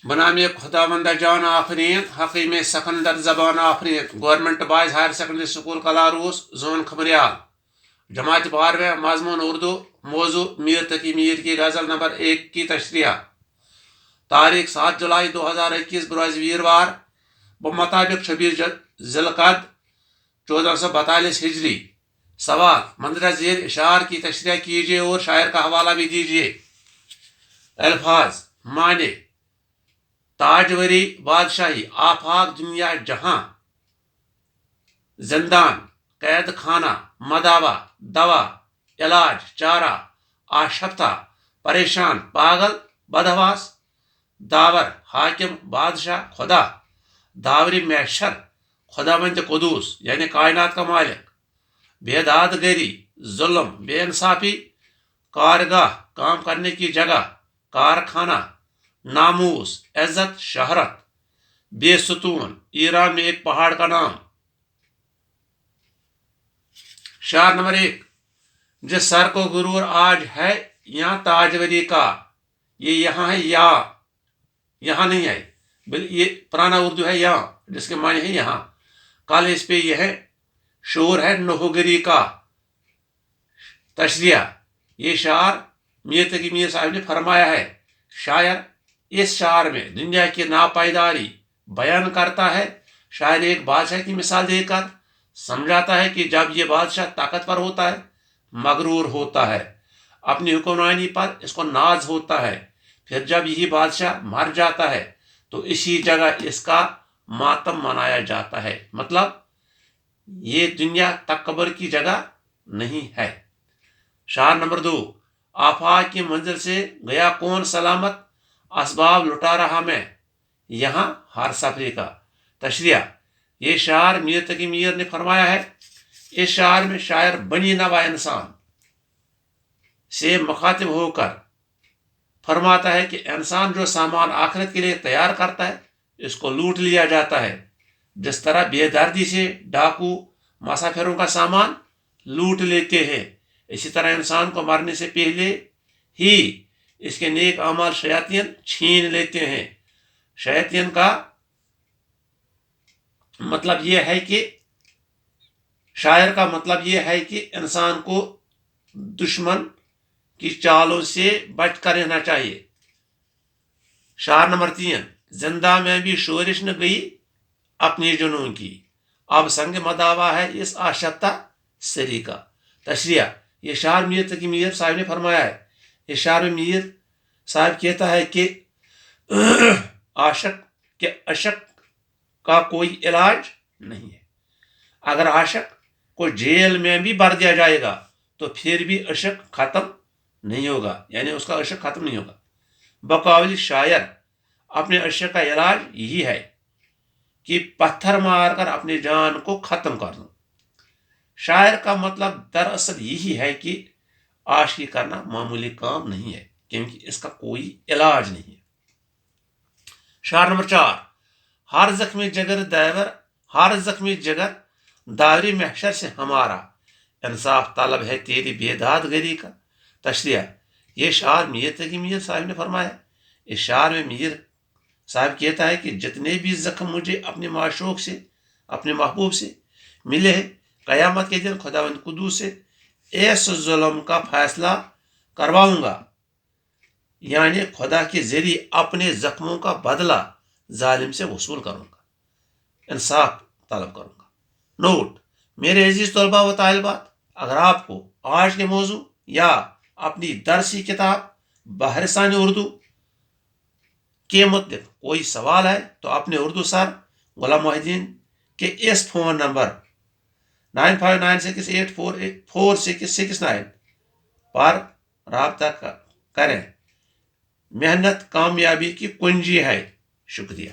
بنام خداوندہ جان آفرین حقیم سکندر زبان Afreen government boys higher secondary school Kalaroos zone خبریال جماعت 12 مضمون اردو موضوع میر تقی میر کی غزل نمبر 1 کی تشریح تاریخ 7 جولائی 2021 بروز ویروار بمطابق 26 ذوالقعدہ 1442 ہجری سوال مندرجہ ذیل اشعار کی تشریح کیجیے اور شاعر کا حوالہ بھی دیجیے الفاظ معنی تاجوری بادشاہی آفاق دنیا جہاں زندان قید خانہ مداوع دوا علاج چارہ آشفتہ پریشان پاگل بدحواس داور حاکم بادشاہ خدا داوری محشر خداوند قدوس یعنی کائنات کا مالک بیداد گری ظلم بے انصافی کارگاہ کام کرنے کی جگہ کارخانہ ناموس عزت شہرت بے ستون ایران میں ایک پہاڑ کا نام شعر نمبر 1 جس سر کو غرور آج ہے یہاں تاجوری کا یہ یہاں ہے یہاں نہیں ہے یہ پرانا اردو ہے یہاں جس کے معنی ہے یہاں کل اس پہ یہ ہے شور ہے نوگری کا تشریح یہ شعر میر تقی میر صاحب نے فرمایا ہے شاعر اس شعر میں دنیا کی ناپائیداری بیان کرتا ہے شاعر ایک بادشاہ کی مثال دے کر سمجھاتا ہے کہ جب یہ بادشاہ طاقتور ہوتا ہے مغرور ہوتا ہے اپنی حکمرانی پر اس کو ناز ہوتا ہے پھر جب یہی بادشاہ مر جاتا ہے تو اسی جگہ اس کا ماتم منایا جاتا ہے مطلب یہ دنیا تکبر کی جگہ نہیں ہے شعر نمبر 2 آفاق کی منزل سے گیا کون سلامت اسباب لٹا رہا میں یہاں ہر سفری کا تشریح یہ شعر میر تقی میر نے فرمایا ہے اس شعر میں شاعر بنی نوع انسان سے مخاطب ہو کر فرماتا ہے کہ انسان جو سامان آخرت کے لیے تیار کرتا ہے اس کو لوٹ لیا جاتا ہے جس طرح بے دردی سے ڈاکو مسافروں کا سامان لوٹ لیتے ہیں اسی طرح انسان کو مرنے سے پہلے ہی اس کے نیک اعمال شیاطین چھین لیتے ہیں شیاطین کا مطلب یہ ہے کہ شاعر کا مطلب یہ ہے کہ انسان کو دشمن کی چالوں سے بچ کر رہنا چاہیے شعر نمبر 3 زندہ میں بھی شورش نہ گئی اپنی جنوں کی اب سنگ مداوا ہے اس آشفتہ سری کا تشریح یہ شعر میر تقی میر صاحب نے فرمایا ہے اس شعر میں میر صاحب کہتا ہے کہ عاشق کا کوئی علاج نہیں ہے اگر عاشق کو جیل میں بھی بھر دیا جائے گا تو پھر بھی عشق ختم نہیں ہوگا یعنی اس کا عشق ختم نہیں ہوگا بقول شاعر اپنے عشق کا علاج یہی ہے کہ پتھر مار کر اپنی جان کو ختم کر دوں شاعر کا مطلب دراصل یہی ہے کہ عاشقی کرنا معمولی کام نہیں ہے کیونکہ اس کا کوئی علاج نہیں ہے شعر نمبر 4 ہر زخمی جگر داوری محشر سے ہمارا انصاف طلب ہے تیری بیداد گری کا تشریح یہ شعر میر تقی میر صاحب نے فرمایا اس شعر میں میر صاحب کہتا ہے کہ جتنے بھی زخم مجھے اپنے معشوق سے اپنے محبوب سے ملے ہیں قیامت کے دن خداوند قدوس سے ایس ظلم کا فیصلہ کرواؤں گا یعنی خدا کے ذریعے اپنے زخموں کا بدلہ ظالم سے وصول کروں گا انصاف طلب کروں گا نوٹ میرے عزیز طلباء و طالبات اگر آپ کو آج کے موضوع یا اپنی درسی کتاب بحرسان اردو کے متعلق کوئی سوال ہے تو اپنے اردو سر غلام محی الدین کے اس فون نمبر 9596844669 پر رابطہ کریں محنت کامیابی کی کنجی ہے شکریہ